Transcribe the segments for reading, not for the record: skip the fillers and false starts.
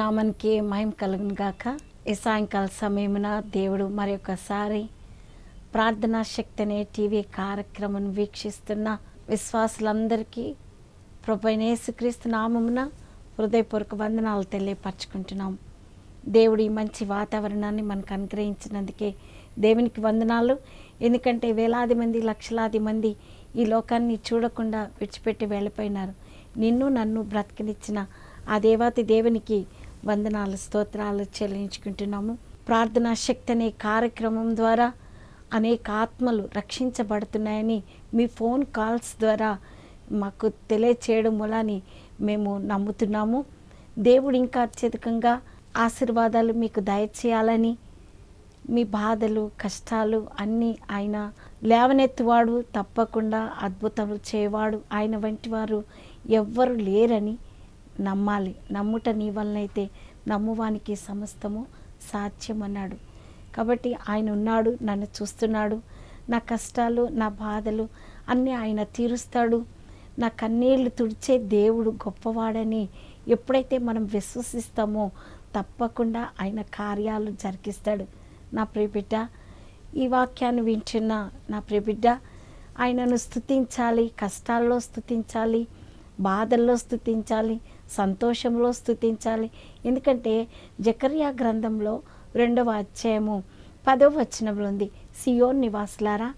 నామానికి మహిమ కలుగును గాక. ఈ సాయంకాల సమయమున దేవుడు మరొకసారి ప్రార్థనా శక్తి అనే టీవీ కార్యక్రమం వీక్షిస్తున్న విశ్వాసులందరికీ ప్రభువైన యేసుక్రీస్తు నామమున హృదయపూర్వక వందనాలు తెలియపరచుకుంటున్నాం. దేవుడి మంచి వాతావరణాన్ని మనకు అనుగ్రహించినందుకే దేవునికి వందనాలు. ఎందుకంటే వేలాది మంది లక్షలాది మంది ఈ లోకాన్ని చూడకుండా విడిచిపెట్టి వెళ్ళిపోయినారు. నిన్ను నన్ను బ్రతికినిచ్చిన ఆ దేవాతి దేవునికి వందనాలు స్తోత్రాలు చెల్లించుకుంటున్నాము. ప్రార్థనా శక్తి అనే కార్యక్రమం ద్వారా అనేక ఆత్మలు రక్షించబడుతున్నాయని మీ ఫోన్ కాల్స్ ద్వారా మాకు తెలియచేయడం వలని మేము నమ్ముతున్నాము. దేవుడు ఇంకా అత్యధికంగా ఆశీర్వాదాలు మీకు దయచేయాలని, మీ బాధలు కష్టాలు అన్నీ ఆయన లేవనెత్తువాడు, తప్పకుండా అద్భుతములు చేయవాడు. ఆయన వంటి వారు ఎవ్వరు లేరని నమ్మాలి. నమ్ముట నీ వలనైతే నమ్మువానికి సమస్తము సాధ్యం అన్నాడు. కాబట్టి ఆయన ఉన్నాడు, నన్ను చూస్తున్నాడు. నా కష్టాలు నా బాధలు అన్నీ ఆయన తీరుస్తాడు. నా కన్నీళ్లు తుడిచే దేవుడు గొప్పవాడని ఎప్పుడైతే మనం విశ్వసిస్తామో తప్పకుండా ఆయన కార్యాలు జరిగిస్తాడు. నా ప్రియబిడ్డ, ఈ వాక్యాన్ని వింటున్న నా ప్రియబిడ్డ, ఆయనను స్తుతించాలి. కష్టాల్లో స్తుతించాలి, బాధల్లో స్తుతించాలి, సంతోషంలో స్తుతించాలి. ఎందుకంటే జకర్యా గ్రంథంలో 2వ అధ్యాయము 10వ వచనంలో ఉంది, సియోన్ నివాసులారా,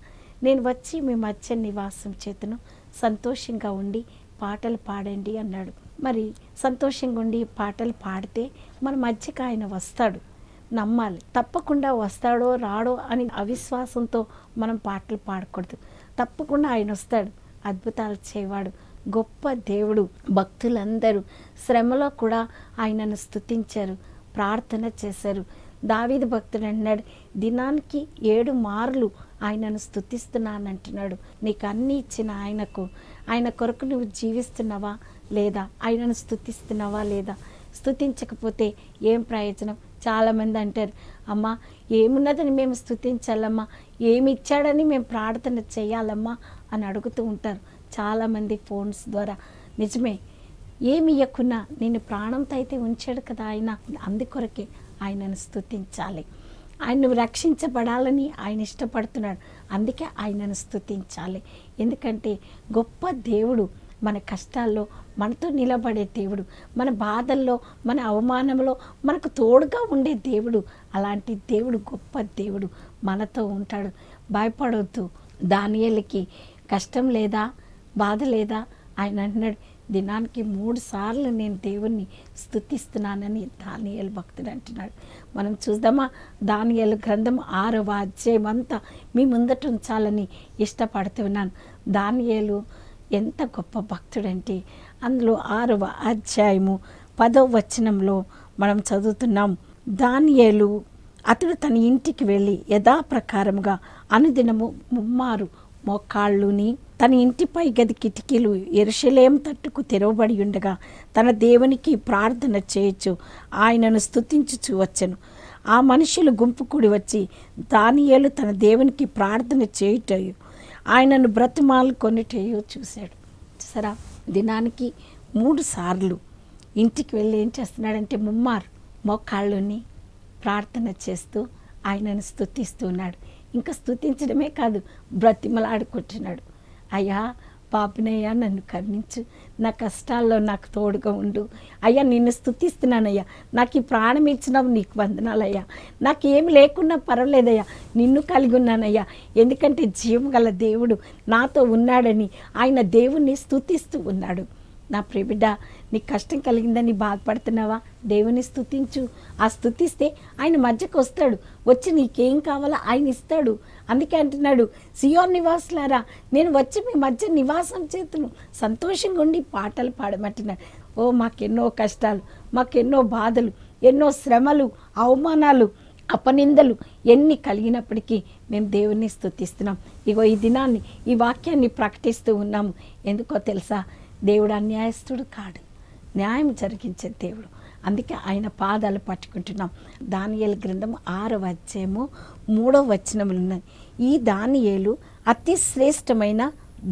నేను వచ్చి మీ మధ్య నివాసం చేతును, సంతోషంగా ఉండి పాటలు పాడండి అన్నాడు. మరి సంతోషంగా ఉండి పాటలు పాడితే మన మధ్యకి ఆయన వస్తాడు. నమ్మాలి. తప్పకుండా వస్తాడో రాడో అని అవిశ్వాసంతో మనం పాటలు పాడకూడదు. తప్పకుండా ఆయన వస్తాడు, అద్భుతాలు చేయవాడు, గొప్ప దేవుడు. భక్తులందరూ శ్రమలో కూడా ఆయనను స్తుతించారు, ప్రార్థన చేశారు. దావీదు భక్తుడు అన్నాడు, దినానికి 7 మార్లు ఆయనను స్తుతిస్తున్నానంటున్నాడు. నీకు అన్నీ ఇచ్చిన ఆయనకు, ఆయన కొరకు నువ్వు జీవిస్తున్నావా లేదా? ఆయనను స్తుతిస్తున్నావా లేదా? స్తుతించకపోతే ఏం ప్రయోజనం? చాలామంది అంటారు, అమ్మా ఏమున్నదని మేము స్తుతించాలమ్మా, ఏమి ఇచ్చాడని మేము ప్రార్థన చేయాలమ్మా అని అడుగుతూ ఉంటారు చాలామంది ఫోన్స్ ద్వారా. నిజమే, ఏమి ఇవ్వకున్నా నేను ప్రాణంతో అయితే ఉంచాడు కదా ఆయన, అందుకొరకే ఆయనను స్తుతించాలి. ఆయన రక్షించబడాలని ఆయన ఇష్టపడుతున్నాడు, అందుకే ఆయనను స్తుతించాలి. ఎందుకంటే గొప్ప దేవుడు, మన కష్టాల్లో మనతో నిలబడే దేవుడు, మన బాధల్లో మన అవమానంలో మనకు తోడుగా ఉండే దేవుడు. అలాంటి దేవుడు, గొప్ప దేవుడు మనతో ఉంటాడు. భయపడవద్దు. దానియేలుకి కష్టం లేదా, బాధ లేదా? ఆయన అంటున్నాడు, దినానికి 3 సార్లు నేను దేవుణ్ణి స్తుతిస్తున్నానని దానియేలు భక్తుడు అంటున్నాడు. మనం చూద్దామా? దానియేలు గ్రంథం 6వ అధ్యాయం అంతా మీ ముందట ఉంచాలని ఇష్టపడుతున్నాను. దానియేలు ఎంత గొప్ప భక్తుడంటే అందులో 6వ అధ్యాయము 10వ వచనంలో మనం చదువుతున్నాం. దానియేలు అతడు తన ఇంటికి వెళ్ళి యథాప్రకారముగా అనుదినము 3 మారు మోకాళ్ళుని తన ఇంటిపై గది కిటికీలు యెరూషలేము తట్టుకు తెరవబడి ఉండగా తన దేవునికి ప్రార్థన చేయొచ్చు, ఆయనను స్తుతించుచు వచ్చెను. ఆ మనుషులు గుంపు కూడి వచ్చి దానియేలు తన దేవునికి ప్రార్థన చేయుటయు ఆయనను బ్రతిమాలు కొనుటయు చూశాడు. సరా, దినానికి 3 సార్లు ఇంటికి వెళ్ళి ఏం చేస్తున్నాడంటే 3 మారు మోకాళ్ళుని ప్రార్థన చేస్తూ ఆయనను స్తుతిస్తూ ఉన్నాడు. ఇంకా స్తుతించడమే కాదు, బ్రతిమలాడుకుంటున్నాడు. అయ్యా పాపినయ్యా, నన్ను కరుణించు, నా కష్టాల్లో నాకు తోడుగా ఉండు అయ్యా, నిన్ను స్తుతిస్తున్నానయ్యా, నాకు ఈ ప్రాణం ఇచ్చినావు, నీకు వందనాలయ్యా, నాకు ఏమి లేకున్నా పర్వాలేదయ్యా, నిన్ను కలిగి ఉన్నానయ్యా, ఎందుకంటే జీవం గల దేవుడు నాతో ఉన్నాడని ఆయన దేవుణ్ణి స్తుతిస్తూ ఉన్నాడు. నా ప్రియబిడ్డ, నీకు కష్టం కలిగిందని బాధపడుతున్నావా? దేవుని స్తుతించు. ఆ స్తుతిస్తే ఆయన మధ్యకు వస్తాడు, వచ్చి నీకేం కావాలో ఆయన ఇస్తాడు. అందుకే అంటున్నాడు, సియోన్ నివాసులారా, నేను వచ్చి మీ మధ్య నివాసం చేతును, సంతోషంగా ఉండి పాటలు పాడమంటున్నాడు. ఓ, మాకెన్నో కష్టాలు, మాకెన్నో బాధలు, ఎన్నో శ్రమలు, అవమానాలు, అపనిందలు ఎన్ని కలిగినప్పటికీ మేము దేవుణ్ణి స్తుతిస్తున్నాం. ఇగో ఈ దినాన్ని, ఈ వాక్యాన్ని ప్రకటిస్తూ ఉన్నాము. ఎందుకో తెలుసా? దేవుడు అన్యాయస్తుడు కాడు, న్యాయం జరిగించే దేవుడు. అందుకే ఆయన పాదాలు పట్టుకుంటున్నాం. దానియేలు గ్రంథం 6వ అధ్యాయము 3వ వచనములు ఉన్నాయి. ఈ దానియేలు అతి శ్రేష్టమైన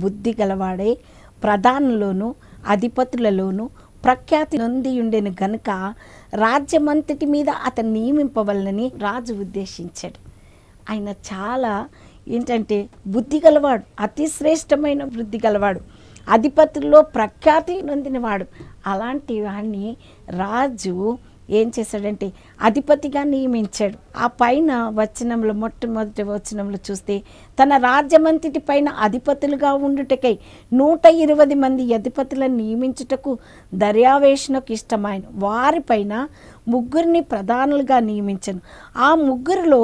బుద్ధి గలవాడై ప్రధానులోను అధిపతులలోను ప్రఖ్యాతి నొంది ఉండెను గనుక రాజ్యమంతటి మీద అతను నియమింపవలనని రాజు ఉద్దేశించాడు. ఆయన చాలా ఏంటంటే బుద్ధి గలవాడు, అతి శ్రేష్టమైన బుద్ధి గలవాడు, అధిపతుల్లో ప్రఖ్యాతి నొందినవాడు. అలాంటి వాడిని రాజు ఏం చేశాడంటే అధిపతిగా నియమించాడు. ఆ పైన వచనంలో మొట్టమొదటి వచనంలో చూస్తే తన రాజ్యమంతటి పైన అధిపతులుగా ఉండుటకై 120 మంది అధిపతులను నియమించుటకు దర్యావేషునకు ఇష్టమైన వారిపైన 3 ప్రధానులుగా నియమించను. ఆ 3లో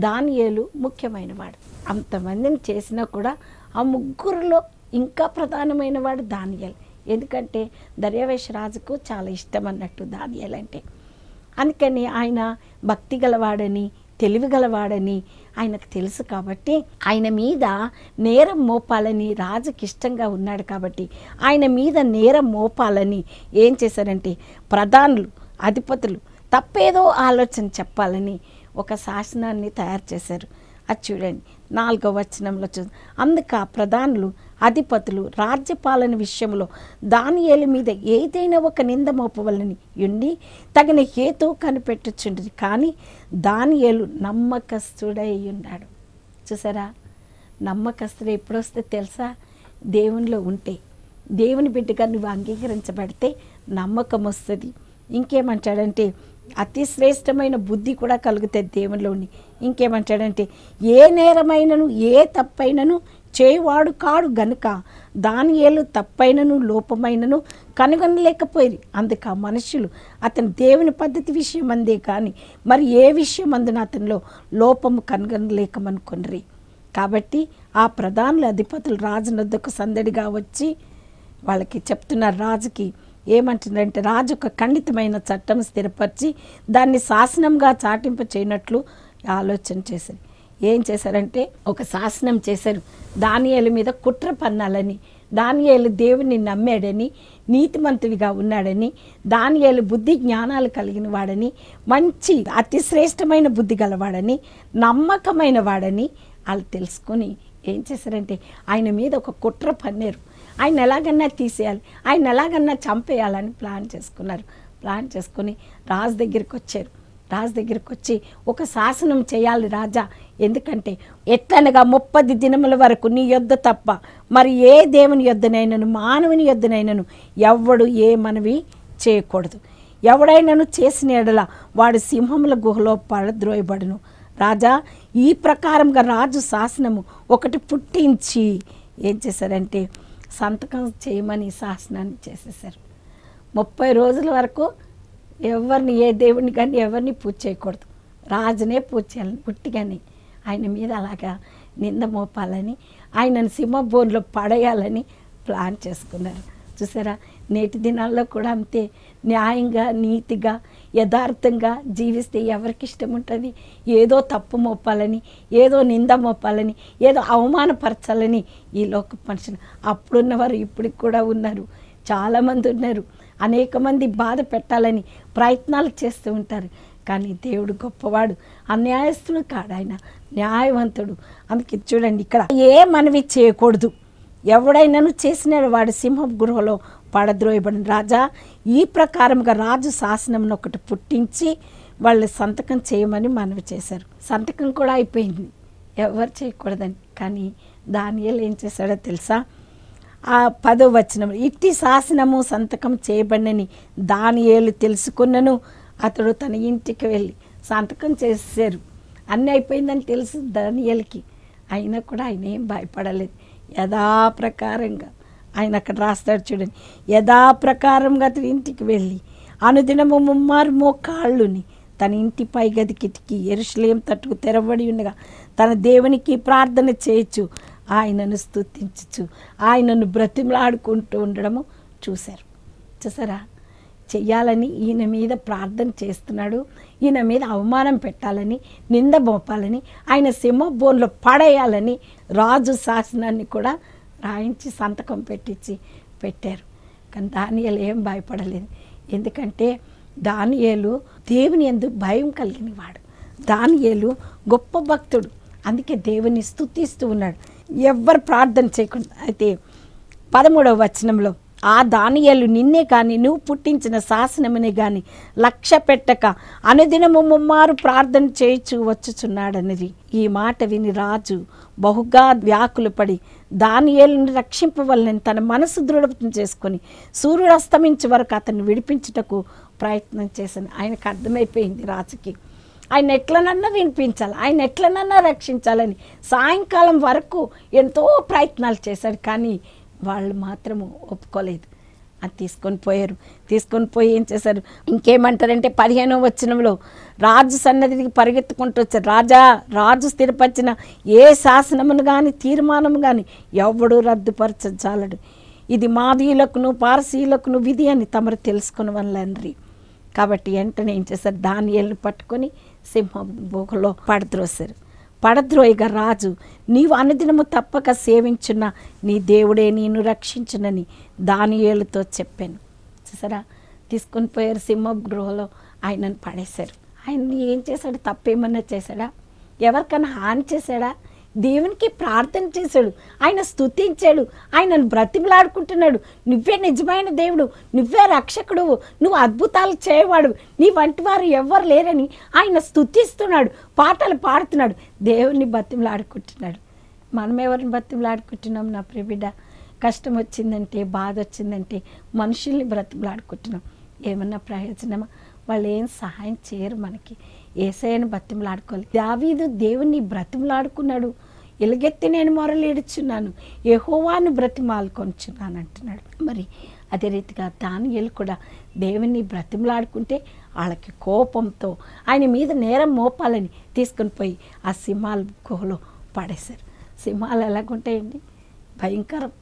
దానియేలు ముఖ్యమైనవాడు. అంతమందిని చేసినా కూడా ఆ 3లో ఇంకా ప్రధానమైన వాడు దానియేలు. ఎందుకంటే దర్యావేష రాజుకు చాలా ఇష్టం అన్నట్టు దానియేలు అంటే. అందుకని ఆయన భక్తి గలవాడని, తెలివి గలవాడని ఆయనకు తెలుసు కాబట్టి ఆయన మీద నేరం మోపాలని రాజుకి ఇష్టంగా ఉన్నాడు కాబట్టి ఆయన మీద నేరం మోపాలని ఏం చేశారంటే ప్రధానులు, అధిపతులు తప్పేదో ఆలోచన చెప్పాలని ఒక శాసనాన్ని తయారు చేశారు. అది చూడండి 4వ వచనంలో అందుక ప్రధానులు, అధిపతులు రాజ్యపాలన విషయంలో దానియేలు మీద ఏదైనా ఒక నింద మోపవలని ఉండి తగిన హేతు కనిపెట్టుచుండ్రి. కానీ దానియేలు నమ్మకస్తుడై ఉన్నాడు. చూసారా, నమ్మకస్తుడు ఎప్పుడు వస్తే తెలుసా? దేవునిలో ఉంటే, దేవుని బిడ్డగా నువ్వు అంగీకరించబడితే నమ్మకం వస్తుంది. ఇంకేమంటాడంటే అతి శ్రేష్టమైన బుద్ధి కూడా కలుగుతుంది దేవునిలోని. ఇంకేమంటాడంటే ఏ నేరమైనను ఏ తప్పైనను చేయువాడు కాడు గనుక దానియేలు తప్పైనను లోపమైనను కనుగొనలేకపోయి. అందుక మనుషులు అతని దేవుని పద్ధతి విషయం అందే కానీ మరి ఏ విషయం అందున అతనిలో లోపము కనుగొనలేకమనుకొనిరి. కాబట్టి ఆ ప్రధానుల అధిపతులు రాజునొద్దకు సందడిగా వచ్చి వాళ్ళకి చెప్తున్నారు. రాజుకి ఏమంటుందంటే రాజు ఒక ఖండితమైన చట్టం స్థిరపరిచి దాన్ని శాసనంగా చాటింప చేయనట్లు ఆలోచన చేశారు. ఏం చేశారంటే ఒక శాసనం చేశారు. దానియేలు మీద కుట్ర పన్నాలని, దానియేలు దేవుని నమ్మాడని, నీతిమంతుడిగా ఉన్నాడని, దానియేలు బుద్ధి జ్ఞానాలు కలిగిన వాడని, మంచి అతి శ్రేష్టమైన బుద్ధి గలవాడని, నమ్మకమైన వాడని వాళ్ళు తెలుసుకొని ఏం చేశారంటే ఆయన మీద ఒక కుట్ర పన్నారు. ఆయన ఎలాగన్నా తీసేయాలి, ఆయన ఎలాగన్నా చంపేయాలని ప్లాన్ చేసుకున్నారు. ప్లాన్ చేసుకొని రాజు దగ్గరికి వచ్చారు. రాజు దగ్గరికి వచ్చి ఒక శాసనం చేయాలి రాజా, ఎందుకంటే ఎట్లనగా 30 దినముల వరకు నీ యొద్ద తప్ప మరి ఏ దేవుని యొద్దనైనను మానవుని యొద్దనైనను ఎవ్వడు ఏ మనవి చేయకూడదు. ఎవడైనాను చేసిన ఎడల వాడు సింహముల గుహలో పడద్రోయబడును. రాజా, ఈ ప్రకారంగా రాజు శాసనము ఒకటి పుట్టించి ఏం చేశారంటే సంతకం చేయమని శాసనాన్ని చేసేసారు. 30 రోజుల వరకు ఎవరిని ఏ దేవుడిని కానీ ఎవరిని పూజ చేయకూడదు, రాజునే పూజ చేయాలని పుట్టిగాని ఆయన మీద అలాగా నింద మోపాలని, ఆయనను సింహబోన్లో పడేయాలని ప్లాన్ చేసుకున్నారు. చూసారా, నేటి దినాల్లో కూడా అంతే. న్యాయంగా, నీతిగా, యథార్థంగా జీవిస్తే ఎవరికి ఇష్టం ఉంటుంది? ఏదో తప్పు మోపాలని, ఏదో నింద మోపాలని, ఏదో అవమానపరచాలని ఈ లోక మనుషులు అప్పుడున్నవారు ఇప్పటికి కూడా ఉన్నారు. చాలామంది ఉన్నారు. అనేక మంది బాధ పెట్టాలని ప్రయత్నాలు చేస్తూ ఉంటారు. కానీ దేవుడు గొప్పవాడు, అన్యాయస్తుడు కాడు, ఆయన న్యాయవంతుడు. అందుకే చూడండి, ఇక్కడ ఏ మనవి చేయకూడదు, ఎవడైనాను చేసినాడు వాడు సింహ గృహలో పడద్రోయబడిన. రాజా, ఈ ప్రకారంగా రాజు శాసనం ఒకటి పుట్టించి వాళ్ళు సంతకం చేయమని మనవి చేశారు. సంతకం కూడా అయిపోయింది, ఎవరు చేయకూడదని. కానీ దానియేలు ఏం చేశాడో తెలుసా? ఆ 10వ వచనం, ఇట్టి శాసనము సంతకం చేయబడినని దానియేలు తెలుసుకున్నను అతడు తన ఇంటికి వెళ్ళి సంతకం చేశారు. అన్నీ అయిపోయిందని తెలుసు దానియేలుకి. అయినా కూడా ఆయన ఏం భయపడలేదు. యథాప్రకారంగా ఆయన అక్కడ రాస్తాడు చూడండి, యథాప్రకారంగా అతడి ఇంటికి వెళ్ళి అనుదినము 3 మోకాళ్ళుని తన ఇంటి పై గది కిటికీ యెరూషలేము తట్టుకు తెరవబడి ఉండగా తన దేవునికి ప్రార్థన చేయొచ్చు, ఆయనను స్తుతించచ్చు, ఆయనను బ్రతిమలాడుకుంటూ ఉండడము చూశారు. చూసారా, చెయ్యాలని ఈయన మీద ప్రార్థన చేస్తున్నాడు, ఈయన మీద అవమానం పెట్టాలని, నింద మోపాలని, ఆయన సింహబోన్లో పడేయాలని రాజు శాసనాన్ని కూడా రాయించి సంతకం పెట్టారు. కానీ దానియేలు ఏం భయపడలేదు. ఎందుకంటే దానియేలు దేవుని యందు భయం కలిగిన వాడు. దానియేలు గొప్ప భక్తుడు. అందుకే దేవుని స్తుతిస్తూ ఉన్నాడు, ఎవ్వరు ప్రార్థన చేయకుండా. అయితే 13వ వచనంలో ఆ దానియేలు నిన్నే కానీ నువ్వు పుట్టించిన శాసనమునే కానీ లక్ష్య పెట్టక అనుదినము ముమ్మారు ప్రార్థన చేయించు వచ్చుచున్నాడన్నది. ఈ మాట విని రాజు బహుగా వ్యాకులపడి దానియేలును రక్షింపవలనని తన మనసు దృఢం చేసుకొని సూర్యుడు అస్తమించే వరకు అతన్ని విడిపించుటకు ప్రయత్నం చేశాను. ఆయనకు అర్థమైపోయింది రాజుకి ఆయన ఎట్లనన్నా వినిపించాలి, ఆయన ఎట్లనన్నా రక్షించాలని. సాయంకాలం వరకు ఎంతో ప్రయత్నాలు చేశాడు, కానీ వాళ్ళు మాత్రము ఒప్పుకోలేదు. అది తీసుకొని పోయారు. తీసుకొని పోయి ఏం చేశారు, ఇంకేమంటారంటే 15వ వచనంలో రాజు సన్నదికి పరిగెత్తుకుంటూ వచ్చారు. రాజు స్థిరపరిచిన ఏ శాసనమును కానీ తీర్మానము కానీ ఎవడు రద్దుపరచాలడు. ఇది మాదీయులకును పారసీయులకును విధి అని తమరు తెలుసుకుని వల్లండ్రి. కాబట్టి వెంటనే ఏం చేశారు, దానియేలును పట్టుకొని సింహం బోకలో పడద్రోయగా రాజు, నీవు అనుదినము తప్పక సేవించున్న నీ దేవుడే నేను రక్షించునని దానియేలుతో చెప్పాను. చూసారా, తీసుకొని పోయారు సింహం గృహలో, ఆయనను పడేశారు. ఆయన ఏం చేశాడు, తప్పేమన్నా చేశాడా, ఎవరికైనా హాని చేశాడా? దేవునికి ప్రార్థన చేశాడు, ఆయన స్తుతించాడు, ఆయనను బ్రతిమలాడుకుంటున్నాడు. నువ్వే నిజమైన దేవుడు, నువ్వే రక్షకుడు, నువ్వు అద్భుతాలు చేయవాడు, నీ వంటి వారు ఎవ్వరు లేరని ఆయన స్తుతిస్తున్నాడు, పాటలు పాడుతున్నాడు, దేవుని బ్రతిమలాడుకుంటున్నాడు. మనం ఎవరిని బ్రతిమలాడుకుంటున్నాం నా ప్రియబిడ్డ? కష్టం వచ్చిందంటే, బాధ వచ్చిందంటే మనుషుల్ని బ్రతిమలాడుకుంటున్నాం. ఏమన్నా ప్రయోజనమా? వాళ్ళు ఏం సహాయం చేయరు మనకి. యేసయ్యను బ్రతిమలాడుకోవాలి. దావీదు దేవుణ్ణి బ్రతిమలాడుకున్నాడు. ఎలుగెత్తి నేను మొరలేడుచున్నాను, యెహోవాను బ్రతిమాలుకొంచున్నాను అంటున్నాడు. మరి అదే రీతిగా దానియేలు కూడా దేవుణ్ణి బ్రతిమలాడుకుంటే వాళ్ళకి కోపంతో ఆయన మీద నేరం మోపాలని తీసుకొని పోయి ఆ సింహాల గుహలో పడేశారు. సింహాలు ఎలాగుంటాయండి, భయంకరం.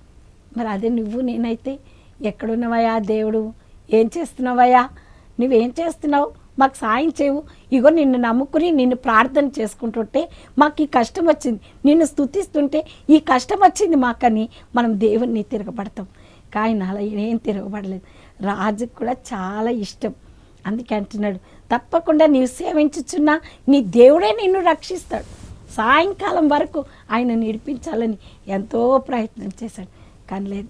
మరి అదే నువ్వు నేనైతే ఎక్కడున్నవయ్యా దేవుడు, ఏం చేస్తున్నావయ్యా, నువ్వేం చేస్తున్నావు, మాకు సాయం చేయవు, ఇగో నిన్ను నమ్ముకుని నిన్ను ప్రార్థన చేసుకుంటుంటే మాకు ఈ కష్టం వచ్చింది, నిన్ను స్తుతిస్తుంటే ఈ కష్టం వచ్చింది మాకని మనం దేవుణ్ణి తిరగబడతాం. కానీ అలా ఏం తిరగబడలేదు. రాజుకు కూడా చాలా ఇష్టం, అందుకే అంటున్నాడు, తప్పకుండా నీవు సేవించుచున్నా నీ దేవుడే నిన్ను రక్షిస్తాడు. సాయంకాలం వరకు ఆయన నిడిపించాలని ఎంతో ప్రయత్నం చేశాడు, కానీ లేదు.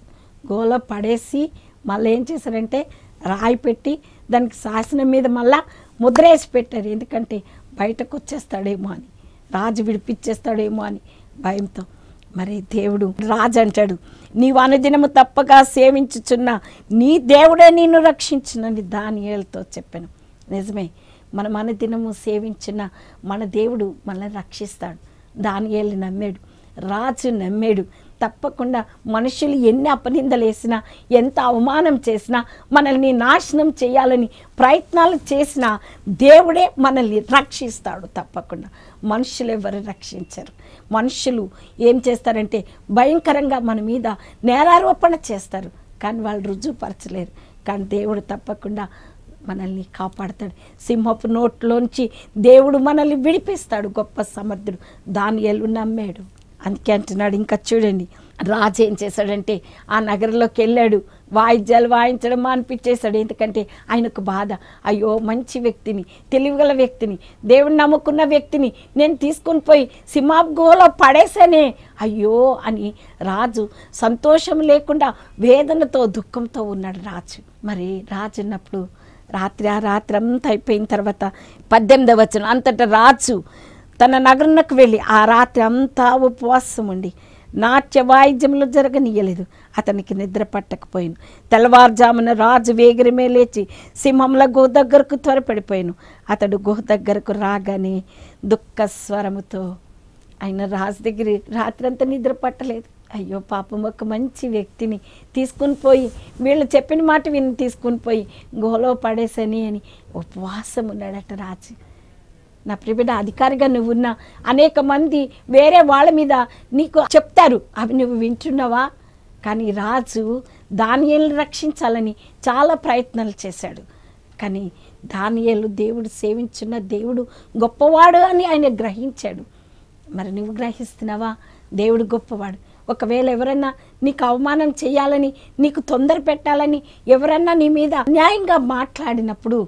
గోలో పడేసి మళ్ళీ ఏం చేశారంటే రాయి పెట్టి దానికి శాసనం మీద మళ్ళా ముద్ర వేసి పెట్టారు. ఎందుకంటే బయటకు వచ్చేస్తాడేమో అని, రాజు విడిపించేస్తాడేమో అని భయంతో. మరి దేవుడు రాజు అంటాడు, నీవు అనుదినము తప్పగా సేవించుచున్న నీ దేవుడే నిన్ను రక్షించునని దానియేలుతో చెప్పాను. నిజమే, మనం అనుదినము సేవించిన మన దేవుడు మనల్ని రక్షిస్తాడు. దానియేలు నమ్మాడు, రాజు నమ్మాడు. తప్పకుండా మనుషులు ఎన్ని అపనిందలు వేసినా, ఎంత అవమానం చేసినా, మనల్ని నాశనం చేయాలని ప్రయత్నాలు చేసినా దేవుడే మనల్ని రక్షిస్తాడు. తప్పకుండా మనుషులు ఎవరు రక్షించరు. మనుషులు ఏం చేస్తారంటే భయంకరంగా మన మీద నేరారోపణ చేస్తారు, కానీ వాళ్ళు రుజువుపరచలేరు. కానీ దేవుడు తప్పకుండా మనల్ని కాపాడతాడు. సింహపు నోట్లోంచి దేవుడు మనల్ని విడిపిస్తాడు. గొప్ప సమర్థుడు. దానియేలు నమ్మాడు. అందుకే అంటున్నాడు. ఇంకా చూడండి, రాజు ఏం చేశాడంటే ఆ నగరంలోకి వెళ్ళాడు, వాయిద్యాలు వాయించడం మానిపించేశాడు. ఎందుకంటే ఆయనకు బాధ, అయ్యో మంచి వ్యక్తిని, తెలివిగల వ్యక్తిని, దేవుని నమ్ముకున్న వ్యక్తిని నేను తీసుకొని పోయి సింహాపు గుహలో పడేసానే అయ్యో అని రాజు సంతోషం లేకుండా వేదనతో దుఃఖంతో ఉన్నాడు రాజు. మరి రాజు ఉన్నప్పుడు ఆ రాత్రి అంతా అయిపోయిన తర్వాత 18వ వచనం, అంతటా రాజు తన నగరంకు వెళ్ళి ఆ రాత్రి అంతా ఉపవాసం ఉండి నాట్య వాయిద్యములు జరగనీయలేదు. అతనికి నిద్ర పట్టకపోయాను. తెల్లవారుజామున రాజు వేగిరమే లేచి సింహంల గుహ దగ్గరకు త్వరపడిపోయాను. అతడు గుహ దగ్గరకు రాగానే దుఃఖ స్వరముతో, ఆయన రాజు దగ్గర రాత్రి అంతా నిద్ర పట్టలేదు. అయ్యో పాపం, ఒక మంచి వ్యక్తిని తీసుకుని పోయి వీళ్ళు చెప్పిన మాట విని తీసుకుని పోయి గుహలో పడేసని అని ఉపవాసం ఉన్నాడట రాజు. నా ప్రియబిడ్డ, అధికారిగా నువ్వున్నా అనేక మంది వేరే వాళ్ళ మీద నీకు చెప్తారు, అవి నువ్వు వింటున్నావా? కానీ రాజు దానియేలును రక్షించాలని చాలా ప్రయత్నాలు చేశాడు. కానీ దానియేలు దేవుడు సేవించున్న దేవుడు గొప్పవాడు అని ఆయన గ్రహించాడు. మరి నువ్వు గ్రహిస్తున్నావా? దేవుడు గొప్పవాడు. ఒకవేళ ఎవరన్నా నీకు అవమానం చేయాలని, నీకు తొందర పెట్టాలని ఎవరన్నా నీ మీద అన్యాయంగా మాట్లాడినప్పుడు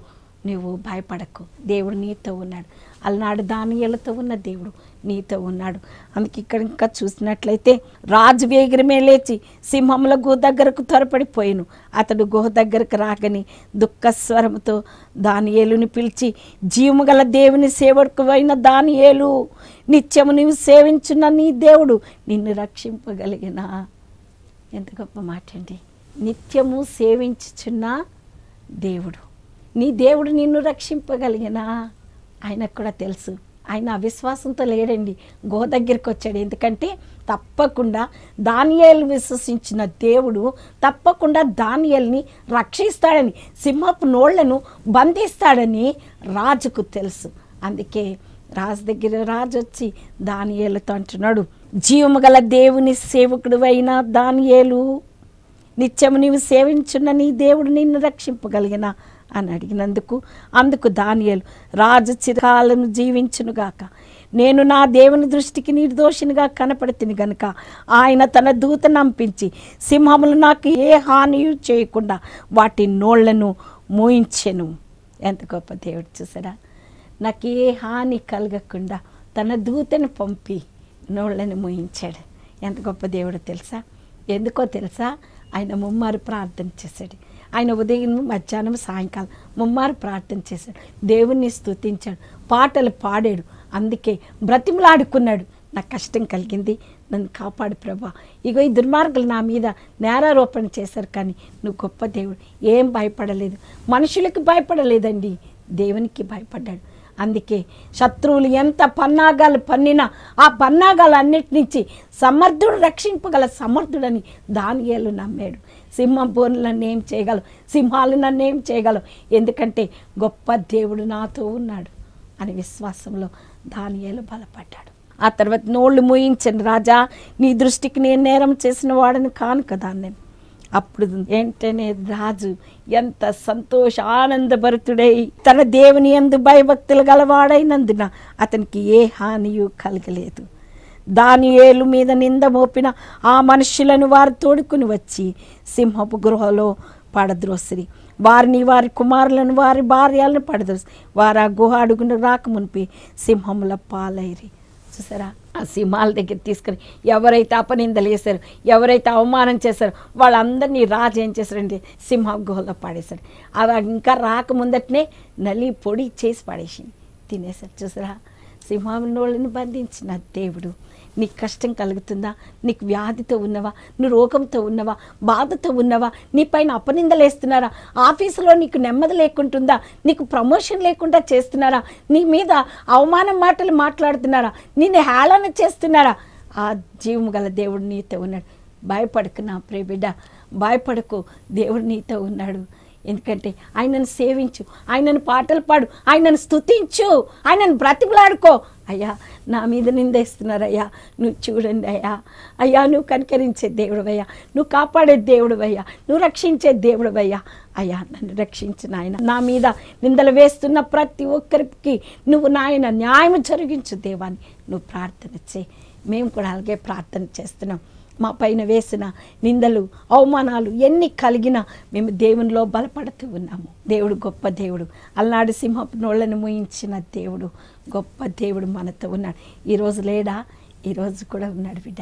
నువ్వు భయపడకు, దేవుడు నీతో ఉన్నాడు. అలనాడు దానియేలుతో ఉన్న దేవుడు నీతో ఉన్నాడు. అందుకే ఇక్కడ ఇంకా చూసినట్లయితే రాజు వేగిరమే లేచి సింహముల గుహ దగ్గరకు త్వరపడిపోయాను. అతడు గుహ దగ్గరకు రాగని దుఃఖస్వరముతో దానియేలుని పిలిచి, జీవము గల దేవుని సేవకువైన దానియేలు, నిత్యము నీవు సేవించున్న నీ దేవుడు నిన్ను రక్షింపగలిగిన. ఎంత గొప్ప మాట అండి. నిత్యము సేవించుచున్న దేవుడు, నీ దేవుడు నిన్ను రక్షింపగలిగిన. ఆయనకు కూడా తెలుసు. ఆయన అవిశ్వాసంతో లేడండి, గుహ దగ్గరికి వచ్చాడు. ఎందుకంటే తప్పకుండా దానియేలు విశ్వసించిన దేవుడు తప్పకుండా దానియేలుని రక్షిస్తాడని, సింహపు నోళ్లను బంధిస్తాడని రాజుకు తెలుసు. అందుకే రాజు దగ్గర రాజు వచ్చి దానియేలుతో అంటున్నాడు, జీవము గల దేవుని సేవకుడు అయిన దానియేలు, నిత్యము నీవు సేవించున్న నీ దేవుడు నిన్ను రక్షింపగలిగిన అని అడిగినందుకు అందుకు దానియేలు, రాజు చిరకాలం జీవించునుగాక, నేను నా దేవుని దృష్టికి నిర్దోషినిగా కనపడుతుంది గనుక ఆయన తన దూతను పంపించి సింహములు నాకు ఏ హానియు చేయకుండా వాటి నోళ్లను మూయించెను. ఎంత గొప్ప దేవుడు చూసారా. నాకు ఏ హాని కలగకుండా తన దూతను పంపి నోళ్లను మూయించాడు. ఎంత గొప్ప దేవుడు తెలుసా. ఎందుకో తెలుసా, ఆయన ముమ్మారు ప్రార్థన చేశాడు. ఆయన ఉదయం మధ్యాహ్నం సాయంకాలం ముమ్మారు ప్రార్థన చేశాడు, దేవుణ్ణి స్తుతించాడు, పాటలు పాడాడు. అందుకే బ్రతిమలాడుకున్నాడు, నాకు కష్టం కలిగింది, నన్ను కాపాడు ప్రభా, ఇగో ఈ దుర్మార్గులు నా మీద నేరారోపణ చేశారు, కానీ నువ్వు గొప్ప దేవుడు. ఏం భయపడలేదు, మనుషులకు భయపడలేదండి, దేవునికి భయపడ్డాడు. అందుకే శత్రువులు ఎంత పన్నాగాలు పన్నినా ఆ పన్నాగాలన్నిటి నుంచి సమర్థుడు రక్షింపగల సమర్థుడని దానియేలు నమ్మాడు. సింహం బోన్లు నన్ను ఏం చేయగలవు, సింహాలు నన్ను ఏం చేయగలవు, ఎందుకంటే గొప్ప దేవుడు నాతో ఉన్నాడు అని విశ్వాసంలో దానియేలు బలపడ్డాడు. ఆ తర్వాత నోళ్ళు మూయించండి రాజా, నీ దృష్టికి నేను నేరం చేసిన వాడని కాను కదా నేను. అప్పుడు ఏంటనే రాజు ఎంత సంతోష ఆనందభరితుడై తన దేవుని యందు భయభక్తులు గలవాడైనందున అతనికి ఏ హానియు కలగలేదు. దానియేలు మీద నింద మోపిన ఆ మనుషులను వారు తోడుకుని వచ్చి సింహపు గృహలో పడద్రోసిరి. వారిని వారి కుమారులను వారి భార్యలను పడద్రోసి వారు ఆ గుహ అడుగున రాకమునిపి సింహముల పాలైరి. చూసారా, ఆ సింహాల దగ్గర తీసుకుని ఎవరైతే అపనిందలు వేశారు, ఎవరైతే అవమానం చేశారో వాళ్ళందరినీ రాజు ఏం చేశారంటే సింహ గుహలో పడేశాడు. అవి ఇంకా రాకముందటనే నలి పొడి చేసి పడేసింది, తినేశారు. చూసారా, సింహంలోని బంధించిన దేవుడు. నీకు కష్టం కలుగుతుందా, నీకు వ్యాధితో ఉన్నవా, నువ్వు రోగంతో ఉన్నవా, బాధతో ఉన్నవా, నీ పైన అపనిందలు వేస్తున్నారా, ఆఫీసులో నీకు నెమ్మది లేకుంటుందా, నీకు ప్రమోషన్ లేకుండా చేస్తున్నారా, నీ మీద అవమానం మాటలు మాట్లాడుతున్నారా, నిన్ను హేళన చేస్తున్నారా, ఆ జీవము గల దేవుడు నీతో ఉన్నాడు. భయపడకు నా ప్రియ బిడ్డ, భయపడకు, దేవుడు నీతో ఉన్నాడు. ఎందుకంటే ఆయనను సేవించు, ఆయనను పాటలు పాడు, ఆయనను స్తుతించు, ఆయనను బ్రతిమలాడుకో. అయ్యా నా మీద నిందేస్తున్నారయ్యా, నువ్వు చూడండి అయ్యా, అయ్యా నువ్వు కనికరించే దేవుడవయ్యా, నువ్వు కాపాడే దేవుడవయ్యా, నువ్వు రక్షించే దేవుడవయ్యా, అయ్యా నన్ను రక్షించిన ఆయన, నా మీద నిందలు వేస్తున్న ప్రతి ఒక్కరికి నువ్వు నాయన న్యాయం జరిగించు దేవాన్ని నువ్వు ప్రార్థన చేయి. మేము కూడా అలాగే ప్రార్థన చేస్తున్నాం. మా పైన వేసిన నిందలు అవమానాలు ఎన్ని కలిగినా మేము దేవునిలో బలపడుతూ ఉన్నాము. దేవుడు గొప్ప దేవుడు, అలనాడు సింహపు నోళ్లను మూయించిన దేవుడు, గొప్ప దేవుడు మనతో ఉన్నాడు. ఈరోజు లేడా, ఈరోజు కూడా ఉన్నాడు బిడ్డ.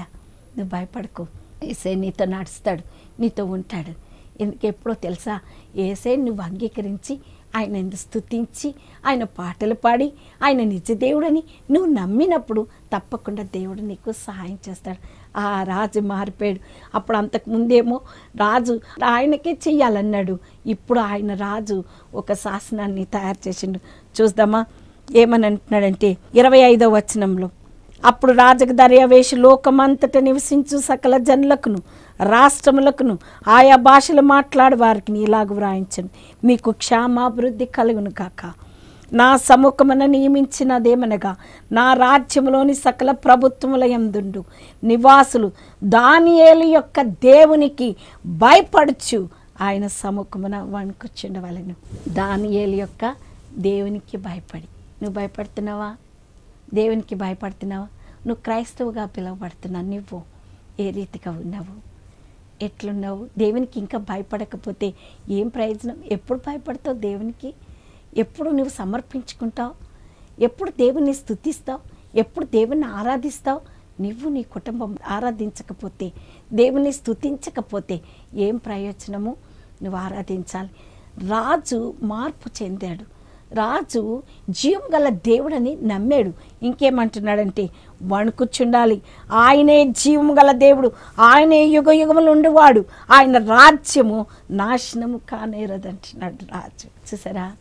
నువ్వు భయపడకు, యేసే నీతో నడుస్తాడు, నీతో ఉంటాడు. ఎందుకు ఎప్పుడో తెలుసా, యేసే నువ్వు అంగీకరించి ఆయన స్తుతించి ఆయన పాటలు పాడి ఆయన నిజ దేవుడని నువ్వు నమ్మినప్పుడు తప్పకుండా దేవుడు నీకు సహాయం చేస్తాడు. ఆ రాజు మారిపోయాడు. అప్పుడు అంతకు ముందేమో రాజు ఆయనకే చెయ్యాలన్నాడు, ఇప్పుడు ఆయన రాజు ఒక శాసనాన్ని తయారు చేసిండు. చూద్దామా ఏమని అంటున్నాడంటే 25వ వచనంలో, అప్పుడు రాజుకు దర్యావేషు లోకమంతట నివసించు సకల జనులకును రాష్ట్రములకును ఆయా భాషలు మాట్లాడే వారికి ఇలాగ వ్రాయించను, మీకు క్షేమాభివృద్ధి కలుగును కాక. నా సముఖమున నియమించినదేమనగా నా రాజ్యములోని సకల ప్రభుత్వముల యందుండు నివాసులు దానియేలు యొక్క దేవునికి భయపడుచు ఆయన సముఖమున వణుకుచుండవలెను. దానియేలు యొక్క దేవునికి భయపడి. నువ్వు భయపడుతున్నావా? దేవునికి భయపడుతున్నావా? నువ్వు క్రైస్తవుగా పిలువబడుతున్నావు. నువ్వు ఏ రీతిగా ఉన్నావు, ఎట్లున్నావు? దేవునికి ఇంకా భయపడకపోతే ఏం ప్రయోజనం? ఎప్పుడు భయపడతావు దేవునికి? ఎప్పుడు నువ్వు సమర్పించుకుంటావు? ఎప్పుడు దేవుని స్తుతిస్తావు? ఎప్పుడు దేవుని ఆరాధిస్తావు? నువ్వు నీ కుటుంబం ఆరాధించకపోతే, దేవుని స్తుతించకపోతే ఏం ప్రయోజనము? నువ్వు ఆరాధించాలి. రాజు మార్పు చెందాడు. రాజు జీవం గల దేవుడని నమ్మాడు. ఇంకేమంటున్నాడంటే వణుకుచుండాలి, ఆయనే జీవం గల దేవుడు, ఆయనే యుగ యుగములు ఉండేవాడు, ఆయన రాజ్యము నాశనము కానేరదంటున్నాడు రాజు. చూసారా?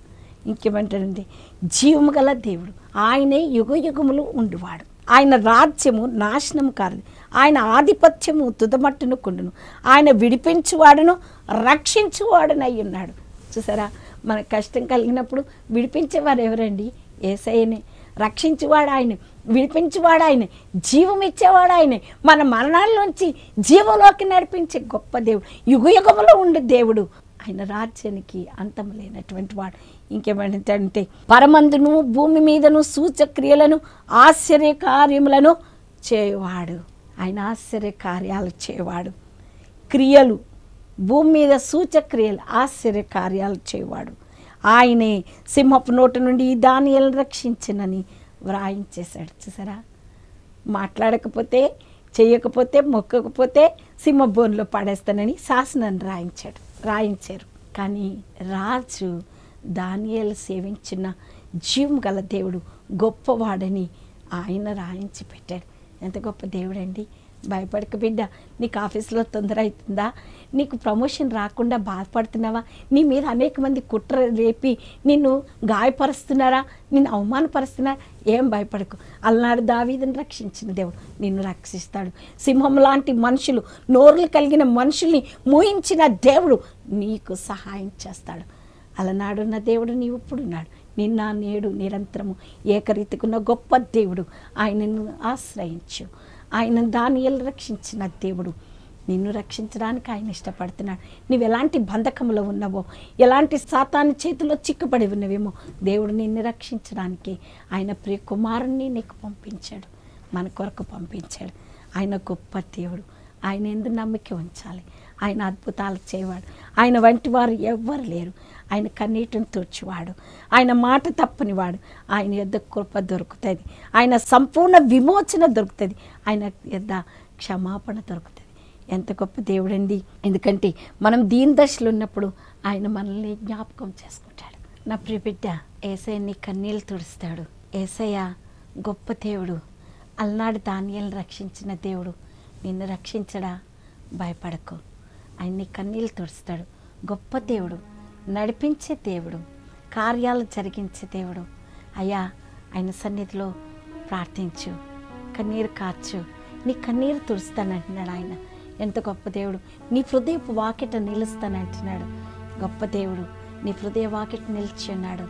ఇంకేమంటాడంటే జీవము గల దేవుడు, ఆయనే యుగ యుగములు ఉండేవాడు, ఆయన రాజ్యము నాశనము కాదు, ఆయన ఆధిపత్యము తుదమట్టును కొండును, ఆయన విడిపించువాడును రక్షించువాడునై ఉన్నాడు. చూసారా? మన కష్టం కలిగినప్పుడు విడిపించేవారు ఎవరండి? యేసయ్యనే. రక్షించేవాడు ఆయనే, విడిపించేవాడు ఆయనే, జీవం ఇచ్చేవాడు ఆయనే, మన మరణాల్లోంచి జీవంలోకి నడిపించే గొప్ప దేవుడు, యుగ యుగములో ఉండే దేవుడు. ఆయన రాజ్యానికి అంతం లేనటువంటి వాడు. ఇంకేమంటాడంటే పరమందును భూమి మీదను సూచక్రియలను ఆశ్చర్య కార్యములను చేయవాడు. ఆయన ఆశ్చర్య కార్యాలు చేయవాడు. క్రియలు, భూమి మీద సూచక్రియలు, ఆశ్చర్య కార్యాలు చేయవాడు. ఆయనే సింహపు నోటి నుండి దానియేలును రక్షించినని వ్రాయించేశాడు. చూసారా? మాట్లాడకపోతే, చేయకపోతే, మొక్కకపోతే సింహబోన్లో పడేస్తానని శాసనాన్ని రాయించారు. కానీ రాజు దానియేలు సేవించిన జీవం గల దేవుడు గొప్పవాడని ఆయన రాయించి పెట్టాడు. ఎంత గొప్ప దేవుడండి! భయపడక బిడ్డ. నీకు ఆఫీస్లో తొందర అవుతుందా? నీకు ప్రమోషన్ రాకుండా బాధపడుతున్నావా? నీ మీద అనేక మంది కుట్ర రేపి నిన్ను గాయపరుస్తున్నారా? నిన్ను అవమానపరుస్తున్నారా? ఏం భయపడకు. అలనాడు దావీదుని రక్షించిన దేవుడు నిన్ను రక్షిస్తాడు. సింహం లాంటి మనుషులు, నోరులు కలిగిన మనుషుల్ని మోయించిన దేవుడు నీకు సహాయం చేస్తాడు. అలనాడున్న దేవుడు నీవు ఇప్పుడున్నాడు. నిన్న నేడు నిరంతరము ఏకరీతికున్న గొప్ప దేవుడు. ఆయనను ఆశ్రయించు. ఆయన దానియేలు రక్షించిన దేవుడు నిన్ను రక్షించడానికి ఆయన ఇష్టపడుతున్నాడు. నువ్వు ఎలాంటి బంధకంలో ఉన్నావో, ఎలాంటి సాతాను చేతిలో చిక్కుపడి ఉన్నవేమో, దేవుడు నిన్ను రక్షించడానికి ఆయన ప్రియ కుమారుణ్ణి నీకు పంపించాడు, మన కొరకు పంపించాడు. ఆయన గొప్ప దేవుడు. ఆయన ఎందు నమ్మిక ఉంచాలి. ఆయన అద్భుతాలు చేయవాడు. ఆయన వంటి వారు ఎవ్వరు లేరు. ఆయన కన్నీటిని తుడిచివాడు. ఆయన మాట తప్పనివాడు. ఆయన యొద్ద కృప దొరుకుతుంది. ఆయన సంపూర్ణ విమోచన దొరుకుతుంది. ఆయన యొద్ద క్షమాపణ దొరుకుతుంది. ఎంత గొప్ప దేవుడండి! ఎందుకంటే మనం దీన దశలో ఉన్నప్పుడు ఆయన మనల్ని జ్ఞాపకం చేసుకుంటాడు. నా ప్రియ బిడ్డ, యేసయ్య నీ కన్నీళ్ళు తుడుస్తాడు. యేసయ్య గొప్ప దేవుడు. అలనాడు దానియేలును రక్షించిన దేవుడు నిన్ను రక్షించడా? భయపడకు. ఆయన నీ కన్నీళ్ళు తుడుస్తాడు. గొప్ప దేవుడు, నడిపించే దేవుడు, కార్యాలు జరిగించే దేవుడు. అయ్యా, ఆయన సన్నిధిలో ప్రార్థించు, కన్నీరు కార్చు, నీ కన్నీరు తుడుస్తానంటున్నాడు ఆయన. ఎంత గొప్ప దేవుడు! నీ హృదయపు వాకిట నిలుస్తానంటున్నాడు. గొప్ప దేవుడు నీ హృదయ వాకిట నిలిచి ఉన్నాడు.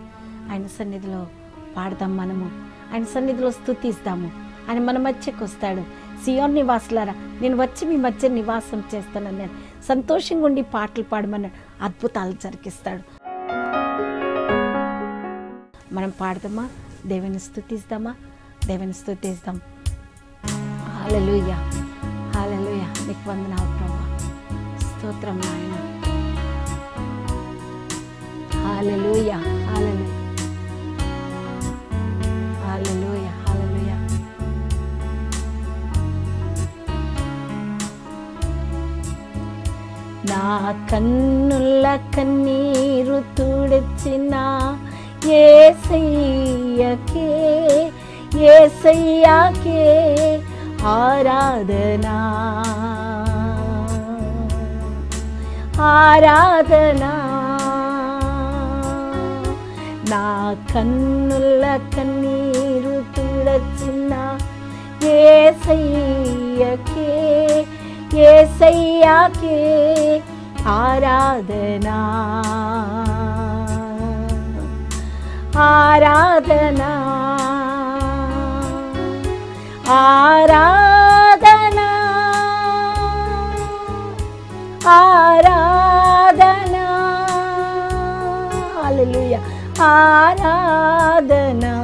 ఆయన సన్నిధిలో పాడదాం మనము, ఆయన సన్నిధిలో స్తుతిస్తాము. ఆయన మన మధ్యకు వస్తాడు. సియోన్ నివాసులారా, నేను వచ్చి మీ మధ్య నివాసం చేస్తానన్నాడు. సంతోషంగా ఉండి పాటలు పాడమన్నాడు. అద్భుతాలు జరిగిస్తాడు. మనం పాడదామా? దేవుని స్తుతిస్తామా? దేవుని స్తుతిస్తాం. హల్లెలూయా, హల్లెలూయా. నీకు వందనాలు ప్రభువా, స్తోత్రం నాయన. హల్లెలూయా, హల్లెలూయా, హల్లెలూయా, హల్లెలూయా. నా కన్నుల కన్నీరు తుడిచిన యేసయ్యకే, యేసయ్యకే ఆరాధనా, ఆరాధనా. నా కన్నుల కన్నీరు తుడిచిన యేసయ్యకే, యేసయ్యకే ఆరాధనా, ఆరాధనా, ఆరాధనా, ఆరాధనా. హల్లెలూయా, ఆరాధనా,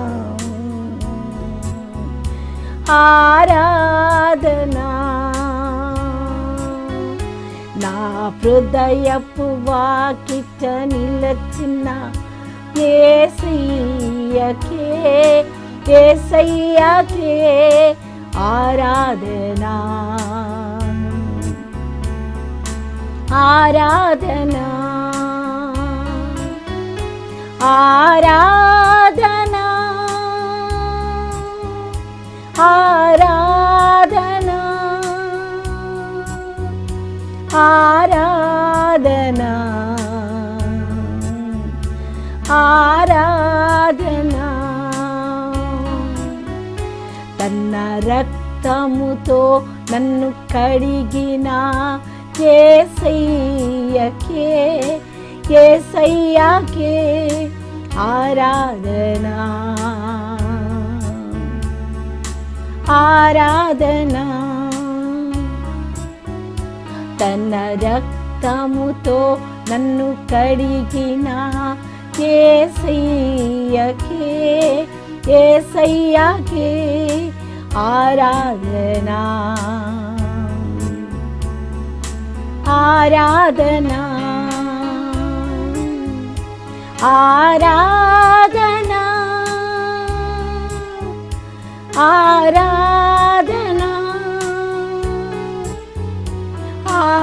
ఆరాధనా. నా హృదయపు వాకిట నిలచిన యేసయ్యకే యేసయ్యాకే ఆరాధనా ఆరాధనా ఆరాధనా ఆరాధనా ఆరాధనా ఆరాధనా తన రక్తముతో నన్ను కడిగిన యేసయ్యకే యేసయ్యకే ఆరాధనా ఆరాధనా తన రక్తముతో నన్ను కడిగిన యేసయ్యకే యేసయ్యకే ఆరాధనా ఆరాధనా ఆరాధనా ఆరాధనా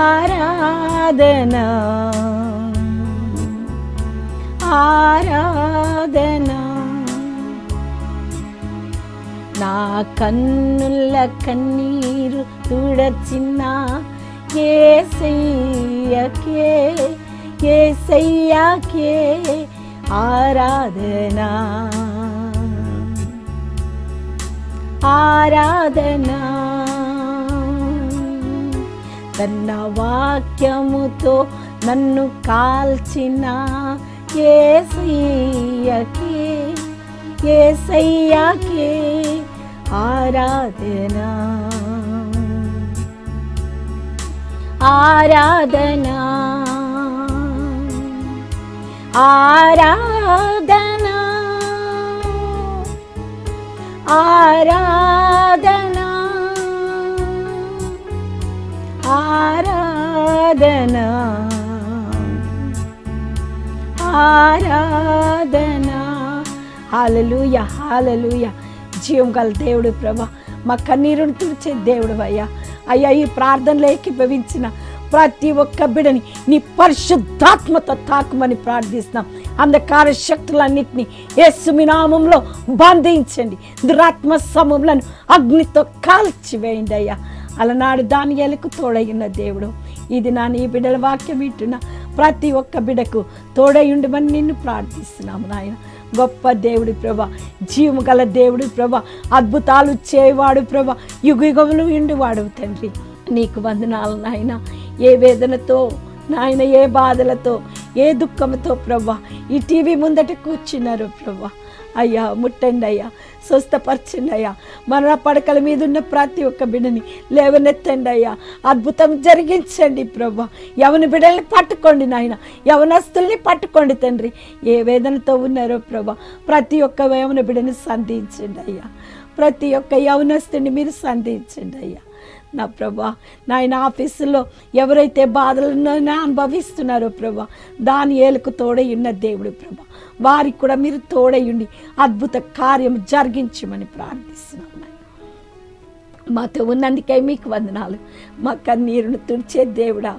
ఆరాధనా ఆరాధనా నా కన్నుల కన్నీరు తుడచిన యేసయ్యకే యేసయ్యకే ఆరాధనా ఆరాధనా తన వాక్యముతో నన్ను కాల్చిన యేసయ్యకే యేసయ్యకే ఆరాధనా ఆరాధనా ఆరాధనా ఆరాధనా ఆరాధనా ఆరాధనా హల్లెలూయా హల్లెలూయా జీవం గల దేవుడు ప్రభా మా కన్నీరును తుడిచే దేవుడు అయ్యా అయ్యా ఈ ప్రార్థనలో ఏకీభవించిన ప్రతి ఒక్క బిడ్డని నీ పరిశుద్ధాత్మతో తాకుమని ప్రార్థిస్తున్నాం అంధకార శక్తులన్నింటినీ యేసు మీ నామములో బంధించండి దురాత్మ సమూహాలను అగ్నితో కాల్చివేయండి అయ్యా అలనాడు దానియేలుకు తోడైన దేవుడు ఇది నా నీ బిడ్డల వాక్యం వింటున్న ప్రతి ఒక్క బిడ్డకు తోడైండమని నిన్ను ప్రార్థిస్తున్నాము నాయన గొప్ప దేవుడు ప్రభా జీవము గల దేవుడు ప్రభా అద్భుతాలు చేయవాడు ప్రభా యుగయుగములు ఉండివాడు తండ్రి నీకు వందనాలు నాయన ఏ వేదనతో నాయన ఏ బాధలతో ఏ దుఃఖంతో ప్రభా ఈ టీవీ ముందట కూర్చున్నారు ప్రభా అయ్యా ముట్టండి అయ్యా స్వస్థపరచండి అయ్యా మరణ పడకల మీద ఉన్న ప్రతి ఒక్క బిడ్డని లేవనెత్తండి అయ్యా అద్భుతం జరిగించండి ప్రభా యవన బిడ్డల్ని పట్టుకోండి నాయన యవనస్తుల్ని పట్టుకోండి తండ్రి ఏ వేదనతో ఉన్నారో ప్రభా ప్రతి ఒక్క యవన బిడ్డని సంధించండి అయ్యా ప్రతి ఒక్క యవనస్తుని మీరు సంధించండి అయ్యా నా ప్రభా నాయన ఆఫీసులో ఎవరైతే బాధలను అనుభవిస్తున్నారో ప్రభా దానియేలుకు తోడై ఉన్న దేవుడు ప్రభా వారికి కూడా మీరు తోడై ఉండి అద్భుత కార్యం జరిగించమని ప్రార్థిస్తున్నాను మాతో ఉన్నందుకై మీకు వందనాలు మా కన్నీరును తుడిచే దేవుడా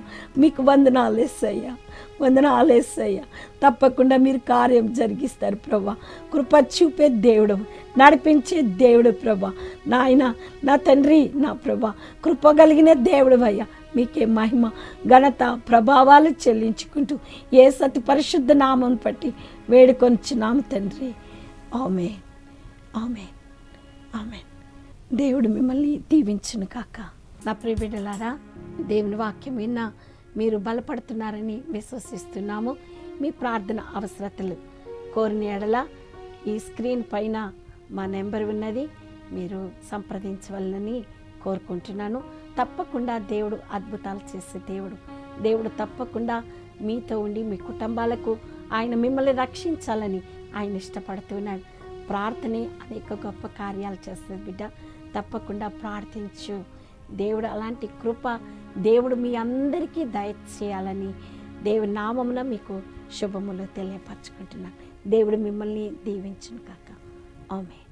మీకు వందనాలు యేసయ్యా వందనాలు యేసయ్యా తప్పకుండా మీరు కార్యం జరిగిస్తారు ప్రభా కృప చూపే దేవుడు నడిపించే దేవుడు ప్రభా నాయన నా తండ్రి నా ప్రభా కృప కలిగిన దేవుడు అయ్యా మీకే మహిమ ఘనత ప్రభావాలు చెల్లించుకుంటూ ఏ సతి పరిశుద్ధ నామం పట్టి వేడుకొనిచున్నాము తండ్రి ఆమేన్ ఆమేన్ ఆమేన్ దేవుడు మిమ్మల్ని దీవించును కాక నా ప్రియ బిడ్డలారా దేవుని వాక్యం విన్నా మీరు బలపడుతున్నారని విశ్వసిస్తున్నాము మీ ప్రార్థన అవసరతలు కోరిన ఎడల ఈ స్క్రీన్ పైన మా నెంబర్ ఉన్నది మీరు సంప్రదించవలనని కోరుకుంటున్నాను తప్పకుండా దేవుడు అద్భుతాలు చేసే దేవుడు తప్పకుండా మీతో ఉండి మీ కుటుంబాలకు ఆయన మిమ్మల్ని రక్షించాలని ఆయన ఇష్టపడుతున్నాడు ప్రార్థనే అనేక గొప్ప కార్యాలు చేస్తుంది బిడ్డ తప్పకుండా ప్రార్థించు దేవుడు అలాంటి కృప దేవుడు మీ అందరికీ దయచేయాలని దేవుని నామమున మీకు శుభములు తెలియపరచుకుంటున్నాను దేవుడు మిమ్మల్ని దీవించును కాక ఆమేన్.